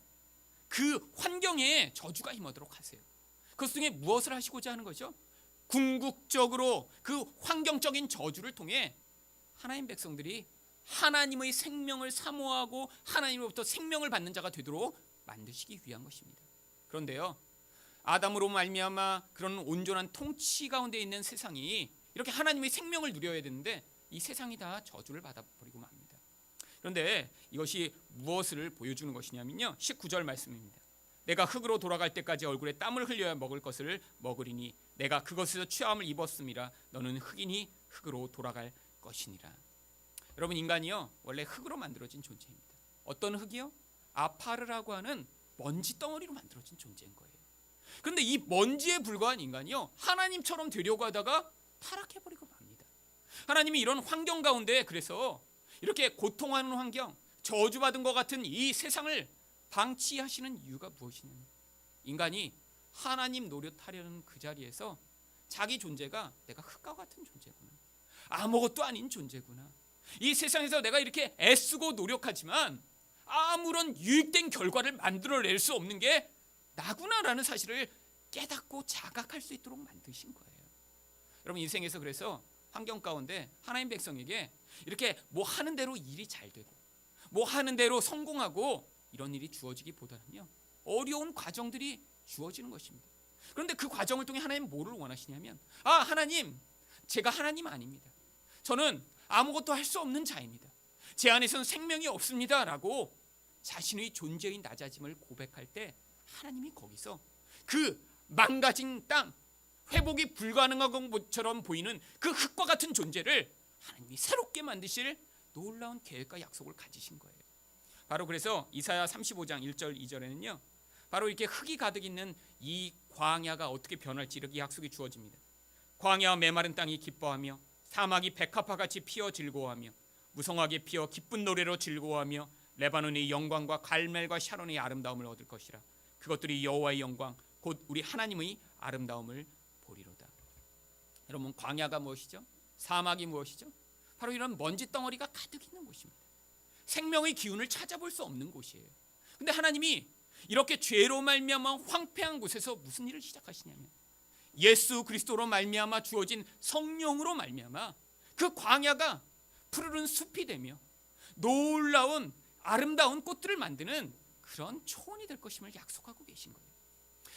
그 환경에 저주가 임하도록 하세요. 그것 중에 무엇을 하시고자 하는 거죠? 궁극적으로 그 환경적인 저주를 통해 하나님 백성들이 하나님의 생명을 사모하고 하나님으로부터 생명을 받는 자가 되도록 만드시기 위한 것입니다. 그런데요, 아담으로 말미암아 그런 온전한 통치 가운데 있는 세상이 이렇게 하나님의 생명을 누려야 되는데 이 세상이 다 저주를 받아버리고 맙니다. 그런데 이것이 무엇을 보여주는 것이냐면요, 19절 말씀입니다. 내가 흙으로 돌아갈 때까지 얼굴에 땀을 흘려야 먹을 것을 먹으리니 내가 그것에서 취함을 입었음이라. 너는 흙이니 흙으로 돌아갈 것이니라. 여러분, 인간이요, 원래 흙으로 만들어진 존재입니다. 어떤 흙이요? 아파르라고 하는 먼지 덩어리로 만들어진 존재인 거예요. 그런데 이 먼지에 불과한 인간이요, 하나님처럼 되려고 하다가 타락해버리고 맙니다. 하나님이 이런 환경 가운데, 그래서 이렇게 고통하는 환경, 저주받은 것 같은 이 세상을 방치하시는 이유가 무엇이냐면, 인간이 하나님 노릇하려는 그 자리에서 자기 존재가 내가 흙과 같은 존재구나, 아무것도 아닌 존재구나, 이 세상에서 내가 이렇게 애쓰고 노력하지만 아무런 유익된 결과를 만들어낼 수 없는 게 나구나라는 사실을 깨닫고 자각할 수 있도록 만드신 거예요. 여러분, 인생에서 그래서 환경 가운데 하나님 백성에게 이렇게 뭐 하는 대로 일이 잘 되고 뭐 하는 대로 성공하고 이런 일이 주어지기보다는요, 어려운 과정들이 주어지는 것입니다. 그런데 그 과정을 통해 하나님 뭐를 원하시냐면, 하나님, 제가 하나님 아닙니다. 저는 아무것도 할 수 없는 자입니다. 제 안에서는 생명이 없습니다 라고 자신의 존재의 낮아짐을 고백할 때 하나님이 거기서 그 망가진 땅, 회복이 불가능한 것처럼 보이는 그 흙과 같은 존재를 하나님이 새롭게 만드실 놀라운 계획과 약속을 가지신 거예요. 바로 그래서 이사야 35장 1절 2절에는요, 바로 이렇게 흙이 가득 있는 이 광야가 어떻게 변할지 이렇게 약속이 주어집니다. 광야와 메마른 땅이 기뻐하며 사막이 백합화같이 피어 즐거워하며 무성하게 피어 기쁜 노래로 즐거워하며 레바논의 영광과 갈멜과 샤론의 아름다움을 얻을 것이라. 그것들이 여호와의 영광 곧 우리 하나님의 아름다움을 보리로다. 여러분, 광야가 무엇이죠? 사막이 무엇이죠? 바로 이런 먼지 덩어리가 가득 있는 곳입니다. 생명의 기운을 찾아볼 수 없는 곳이에요. 근데 하나님이 이렇게 죄로 말미암아 황폐한 곳에서 무슨 일을 시작하시냐면 예수 그리스도로 말미암아 주어진 성령으로 말미암아 그 광야가 푸르른 숲이 되며 놀라운 아름다운 꽃들을 만드는 그런 초원이 될 것임을 약속하고 계신 거예요.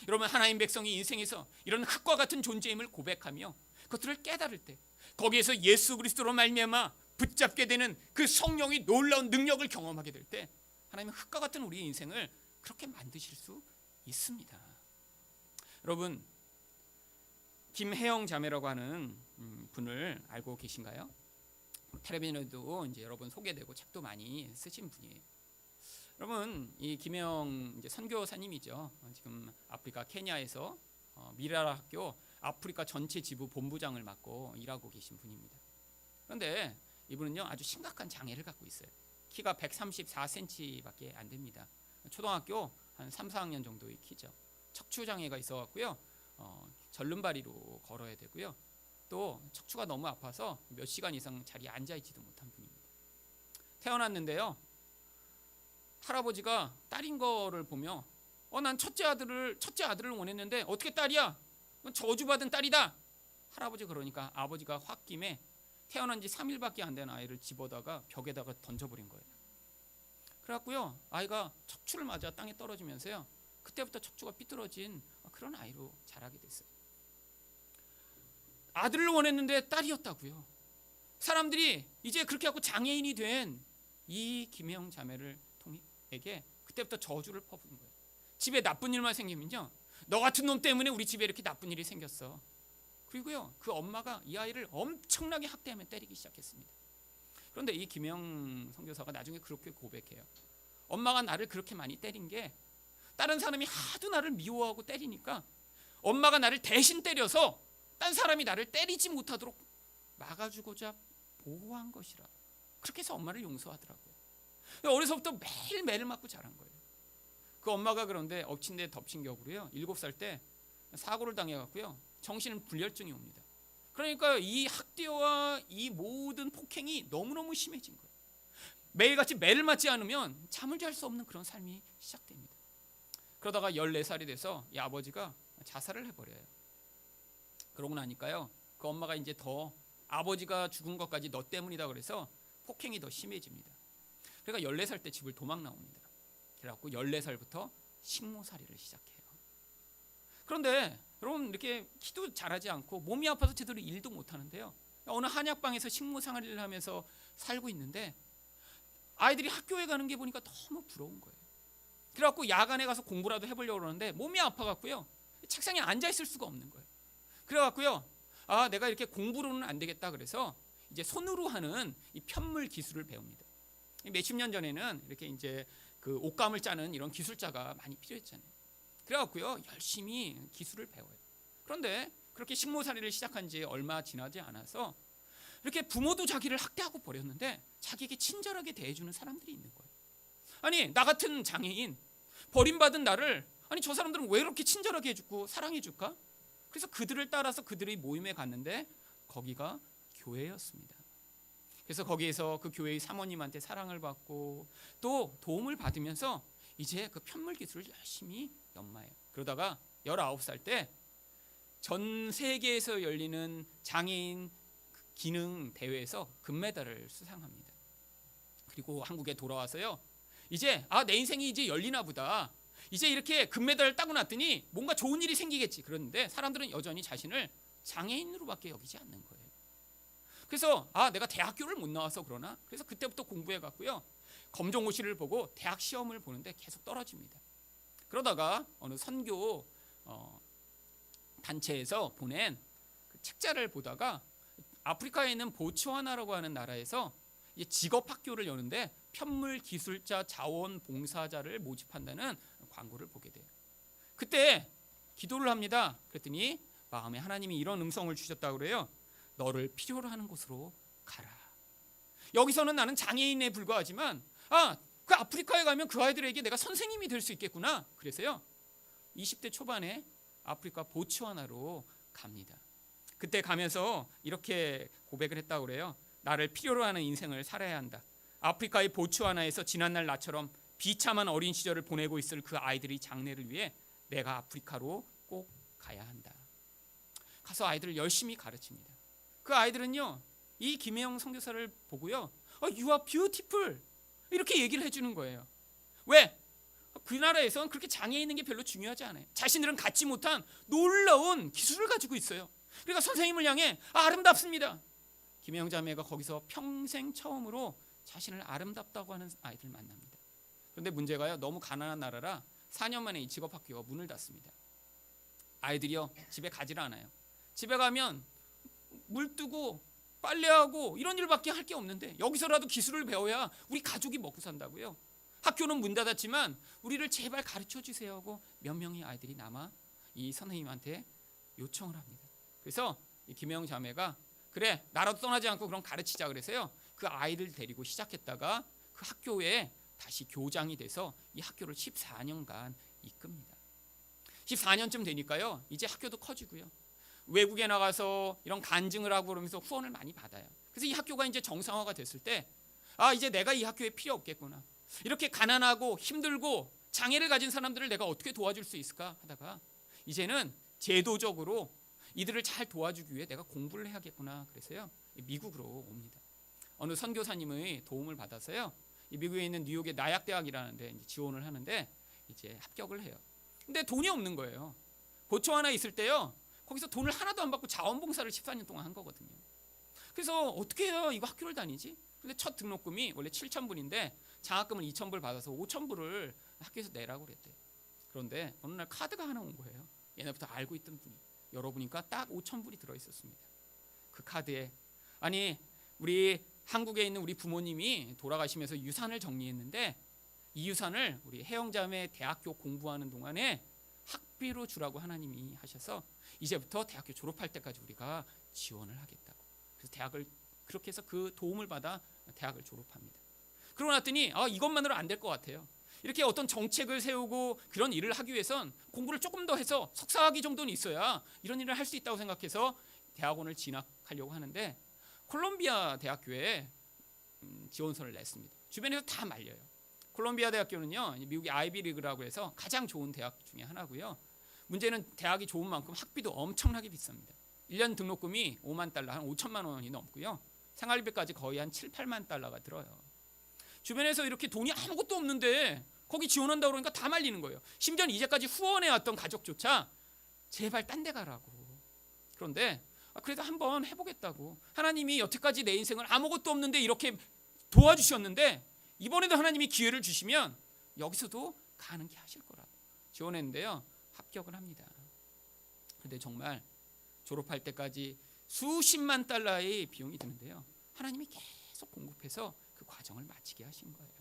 여러분, 하나님 백성이 인생에서 이런 흙과 같은 존재임을 고백하며 그것들을 깨달을 때 거기에서 예수 그리스도로 말미암아 붙잡게 되는 그 성령의 놀라운 능력을 경험하게 될 때 하나님은 흙과 같은 우리 인생을 그렇게 만드실 수 있습니다. 여러분, 김혜영 자매라고 하는 분을 알고 계신가요? 텔레비전에도 이제 여러분 소개되고 책도 많이 쓰신 분이에요. 여러분, 이 김혜영 이제 선교사님이죠. 지금 아프리카 케냐에서 미라라 학교 아프리카 전체 지부 본부장을 맡고 일하고 계신 분입니다. 그런데 이분은요, 아주 심각한 장애를 갖고 있어요. 키가 134cm밖에 안 됩니다. 초등학교 한 3, 4학년 정도의 키죠. 척추 장애가 있어 갖고요. 절름발이로 걸어야 되고요. 또 척추가 너무 아파서 몇 시간 이상 자리에 앉아 있지도 못한 분입니다. 태어났는데요, 할아버지가 딸인 거를 보며 난 첫째 아들을 원했는데 어떻게 딸이야? 저주받은 딸이다. 할아버지 그러니까 아버지가 홧김에 태어난 지 3일밖에 안 된 아이를 집어다가 벽에다가 던져버린 거예요. 그래갖고요, 아이가 척추를 맞아 땅에 떨어지면서요, 그때부터 척추가 삐뚤어진 그런 아이로 자라게 됐어요. 아들을 원했는데 딸이었다고요. 사람들이 이제 그렇게 하고 장애인이 된 이 김혜영 자매를 통해에게 그때부터 저주를 퍼부은 거예요. 집에 나쁜 일만 생기면요, 너 같은 놈 때문에 우리 집에 이렇게 나쁜 일이 생겼어. 그리고요, 그 엄마가 이 아이를 엄청나게 학대하며 때리기 시작했습니다. 그런데 이 김혜영 선교사가 나중에 그렇게 고백해요. 엄마가 나를 그렇게 많이 때린 게 다른 사람이 하도 나를 미워하고 때리니까 엄마가 나를 대신 때려서 딴 사람이 나를 때리지 못하도록 막아주고자 보호한 것이라. 그렇게 해서 엄마를 용서하더라고요. 어려서부터 매일매일 맞고 자란 거예요. 그 엄마가 그런데 엎친 데 덮친 격으로요, 7살 때 사고를 당해갖고요, 정신불면증이 옵니다. 그러니까 이 학대와 이 모든 폭행이 너무너무 심해진 거예요. 매일같이 매를 맞지 않으면 잠을 잘 수 없는 그런 삶이 시작됩니다. 그러다가 14살이 돼서 이 아버지가 자살을 해버려요. 그러고 나니까요, 그 엄마가 이제 더 아버지가 죽은 것까지 너 때문이다 그래서 폭행이 더 심해집니다. 그러니까 14살 때 집을 도망 나옵니다. 그래갖고 14살부터 식모살이를 시작해요. 그런데 여러분, 이렇게 키도 자라지 않고 몸이 아파서 제대로 일도 못하는데요, 어느 한약방에서 식모생활을 하면서 살고 있는데 아이들이 학교에 가는 게 보니까 너무 부러운 거예요. 그래갖고 야간에 가서 공부라도 해보려고 그러는데 몸이 아파갖고요, 책상에 앉아 있을 수가 없는 거예요. 그래갖고요, 내가 이렇게 공부로는 안 되겠다 그래서 이제 손으로 하는 이 편물 기술을 배웁니다. 몇십 년 전에는 이렇게 이제 그 옷감을 짜는 이런 기술자가 많이 필요했잖아요. 그래갖고요, 열심히 기술을 배워요. 그런데 그렇게 식모살이를 시작한 지 얼마 지나지 않아서 이렇게 부모도 자기를 학대하고 버렸는데 자기에게 친절하게 대해주는 사람들이 있는 거예요. 아니, 나 같은 장애인, 버림받은 나를, 아니 저 사람들은 왜 이렇게 친절하게 해주고 사랑해줄까? 그래서 그들을 따라서 그들의 모임에 갔는데 거기가 교회였습니다. 그래서 거기에서 그 교회의 사모님한테 사랑을 받고 또 도움을 받으면서 이제 그 편물 기술을 열심히 연마해요. 그러다가 19살 때 전 세계에서 열리는 장애인 기능 대회에서 금메달을 수상합니다. 그리고 한국에 돌아와서요, 이제 내 인생이 이제 열리나 보다, 이제 이렇게 금메달을 따고 났더니 뭔가 좋은 일이 생기겠지. 그런데 사람들은 여전히 자신을 장애인으로밖에 여기지 않는 거예요. 그래서 내가 대학교를 못 나와서 그러나, 그래서 그때부터 공부해 갔고요, 검정고시를 보고 대학 시험을 보는데 계속 떨어집니다. 그러다가 어느 선교 단체에서 보낸 그 책자를 보다가 아프리카에 있는 보츠와나라고 하는 나라에서 직업 학교를 여는데 편물 기술자 자원봉사자를 모집한다는 광고를 보게 돼요. 그때 기도를 합니다. 그랬더니 마음에 하나님이 이런 음성을 주셨다고 그래요. 너를 필요로 하는 곳으로 가라. 여기서는 나는 장애인에 불과하지만 그 아프리카에 가면 그 아이들에게 내가 선생님이 될 수 있겠구나. 그래서요 20대 초반에 아프리카 보츠와나로 갑니다. 그때 가면서 이렇게 고백을 했다고 그래요. 나를 필요로 하는 인생을 살아야 한다. 아프리카의 보츠와나에서 지난날 나처럼 비참한 어린 시절을 보내고 있을 그 아이들의 장래를 위해 내가 아프리카로 꼭 가야 한다. 가서 아이들을 열심히 가르칩니다. 그 아이들은요 이 김혜영 선교사를 보고요 You are beautiful 이렇게 얘기를 해주는 거예요. 왜? 그 나라에서는 그렇게 장애 있는 게 별로 중요하지 않아요. 자신들은 갖지 못한 놀라운 기술을 가지고 있어요. 그러니까 선생님을 향해 아름답습니다. 김혜영 자매가 거기서 평생 처음으로 자신을 아름답다고 하는 아이들을 만납니다. 그런데 문제가요 너무 가난한 나라라 4년 만에 이 직업학교가 문을 닫습니다. 아이들이요 집에 가지를 않아요. 집에 가면 물 뜨고 빨래하고 이런 일밖에 할 게 없는데 여기서라도 기술을 배워야 우리 가족이 먹고 산다고요. 학교는 문 닫았지만 우리를 제발 가르쳐 주세요 하고 몇 명의 아이들이 남아 이 선생님한테 요청을 합니다. 그래서 이 김혜영 자매가 그래 나라도 떠나지 않고 그럼 가르치자 그래서요 그 아이들 데리고 시작했다가 그 학교에 다시 교장이 돼서 이 학교를 14년간 이끕니다. 14년쯤 되니까요 이제 학교도 커지고요 외국에 나가서 이런 간증을 하고 그러면서 후원을 많이 받아요. 그래서 이 학교가 이제 정상화가 됐을 때 이제 내가 이 학교에 필요 없겠구나. 이렇게 가난하고 힘들고 장애를 가진 사람들을 내가 어떻게 도와줄 수 있을까 하다가 이제는 제도적으로 이들을 잘 도와주기 위해 내가 공부를 해야겠구나. 그래서요 미국으로 옵니다. 어느 선교사님의 도움을 받아서요 미국에 있는 뉴욕의 나약 대학이라는 데 지원을 하는데 이제 합격을 해요. 근데 돈이 없는 거예요. 보츠와나에 있을 때요 거기서 돈을 하나도 안 받고 자원봉사를 14년 동안 한 거거든요. 그래서 어떻게 해요 이거 학교를 다니지? 근데 첫 등록금이 원래 7,000불인데 장학금을 2,000불 받아서 5,000불을 학교에서 내라고 그랬대요. 그런데 어느 날 카드가 하나 온 거예요. 옛날부터 알고 있던 분이. 열어보니까 딱 5,000불이 들어있었습니다. 그 카드에 우리 한국에 있는 우리 부모님이 돌아가시면서 유산을 정리했는데 이 유산을 우리 혜영자매 대학교 공부하는 동안에 학비로 주라고 하나님이 하셔서 이제부터 대학교 졸업할 때까지 우리가 지원을 하겠다고. 그래서 대학을 그렇게 해서 그 도움을 받아 대학을 졸업합니다. 그러고 났더니 이것만으로 안 될 것 같아요. 이렇게 어떤 정책을 세우고 그런 일을 하기 위해선 공부를 조금 더 해서 석사학위 정도는 있어야 이런 일을 할 수 있다고 생각해서 대학원을 진학하려고 하는데 콜롬비아 대학교에 지원서를 냈습니다. 주변에서 다 말려요. 콜롬비아 대학교는요 미국의 아이비리그라고 해서 가장 좋은 대학 중에 하나고요. 문제는 대학이 좋은 만큼 학비도 엄청나게 비쌉니다. 1년 등록금이 5만 달러 한 5천만 원이 넘고요. 생활비까지 거의 한 7, 8만 달러가 들어요. 주변에서 이렇게 돈이 아무것도 없는데 거기 지원한다고 그러니까 다 말리는 거예요. 심지어는 이제까지 후원해왔던 가족조차 제발 딴 데 가라고. 그런데 그래도 한번 해보겠다고. 하나님이 여태까지 내 인생을 아무것도 없는데 이렇게 도와주셨는데 이번에도 하나님이 기회를 주시면 여기서도 가능케 하실 거라고 지원했는데요 합격을 합니다. 그런데 정말 졸업할 때까지 수십만 달러의 비용이 드는데요 하나님이 계속 공급해서 그 과정을 마치게 하신 거예요.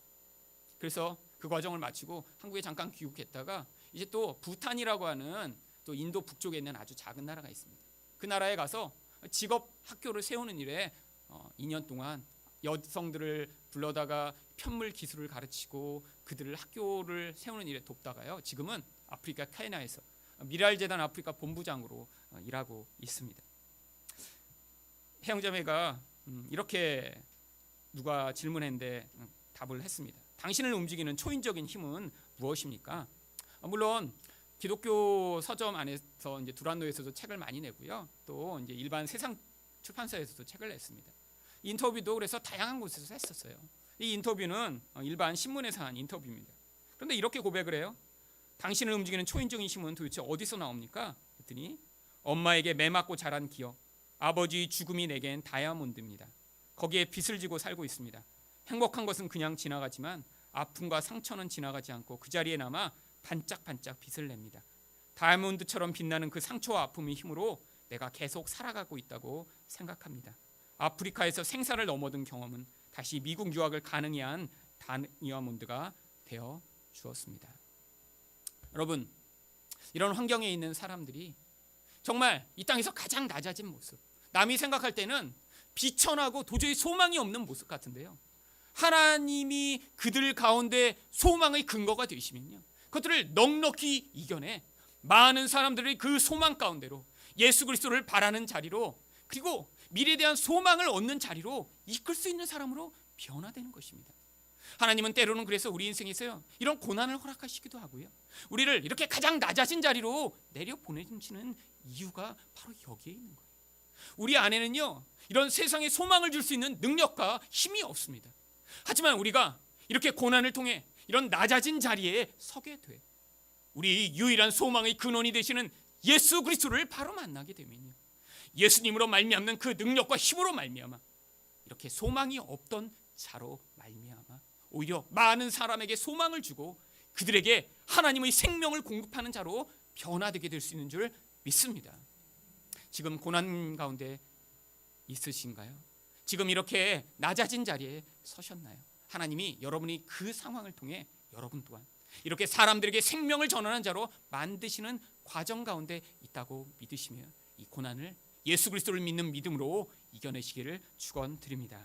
그래서 그 과정을 마치고 한국에 잠깐 귀국했다가 이제 또 부탄이라고 하는 또 인도 북쪽에 있는 아주 작은 나라가 있습니다. 그 나라에 가서 직업 학교를 세우는 일에 2년 동안 여성들을 불러다가 편물 기술을 가르치고 그들을 학교를 세우는 일에 돕다가요 지금은 아프리카 케냐에서 미랄재단 아프리카 본부장으로 일하고 있습니다. 혜영자매가 이렇게 누가 질문했는데 답을 했습니다. 당신을 움직이는 초인적인 힘은 무엇입니까? 물론 기독교 서점 안에서 이제 두란노에서도 책을 많이 내고요. 또 이제 일반 세상 출판사에서도 책을 냈습니다. 인터뷰도 그래서 다양한 곳에서 했었어요. 이 인터뷰는 일반 신문에서 한 인터뷰입니다. 그런데 이렇게 고백을 해요. 당신을 움직이는 초인적인 힘은 도대체 어디서 나옵니까? 그랬더니 엄마에게 매맞고 자란 기억, 아버지의 죽음이 내겐 다이아몬드입니다. 거기에 빚을 지고 살고 있습니다. 행복한 것은 그냥 지나가지만 아픔과 상처는 지나가지 않고 그 자리에 남아 반짝반짝 빛을 냅니다. 다이아몬드처럼 빛나는 그 상처와 아픔의 힘으로 내가 계속 살아가고 있다고 생각합니다. 아프리카에서 생사를 넘어든 경험은 다시 미국 유학을 가능히 한 다이아몬드가 되어 주었습니다. 여러분, 이런 환경에 있는 사람들이 정말 이 땅에서 가장 낮아진 모습, 남이 생각할 때는 비천하고 도저히 소망이 없는 모습 같은데요, 하나님이 그들 가운데 소망의 근거가 되시면요, 그것들을 넉넉히 이겨내 많은 사람들이 그 소망 가운데로 예수 그리스도를 바라는 자리로, 그리고 미래에 대한 소망을 얻는 자리로 이끌 수 있는 사람으로 변화되는 것입니다. 하나님은 때로는 그래서 우리 인생에서요, 이런 고난을 허락하시기도 하고요, 우리를 이렇게 가장 낮아진 자리로 내려 보내시는 이유가 바로 여기에 있는 거예요. 우리 안에는요, 이런 세상에 소망을 줄 수 있는 능력과 힘이 없습니다. 하지만 우리가 이렇게 고난을 통해 이런 낮아진 자리에 서게 돼 우리 유일한 소망의 근원이 되시는 예수 그리스도를 바로 만나게 되면요, 예수님으로 말미암는 그 능력과 힘으로 말미암아 이렇게 소망이 없던 자로 말미암아 오히려 많은 사람에게 소망을 주고 그들에게 하나님의 생명을 공급하는 자로 변화되게 될 수 있는 줄 믿습니다. 지금 고난 가운데 있으신가요? 지금 이렇게 낮아진 자리에 서셨나요? 하나님이 여러분이 그 상황을 통해 여러분 또한 이렇게 사람들에게 생명을 전하는 자로 만드시는 과정 가운데 있다고 믿으시며 이 고난을 예수 그리스도를 믿는 믿음으로 이겨내시기를 축원드립니다.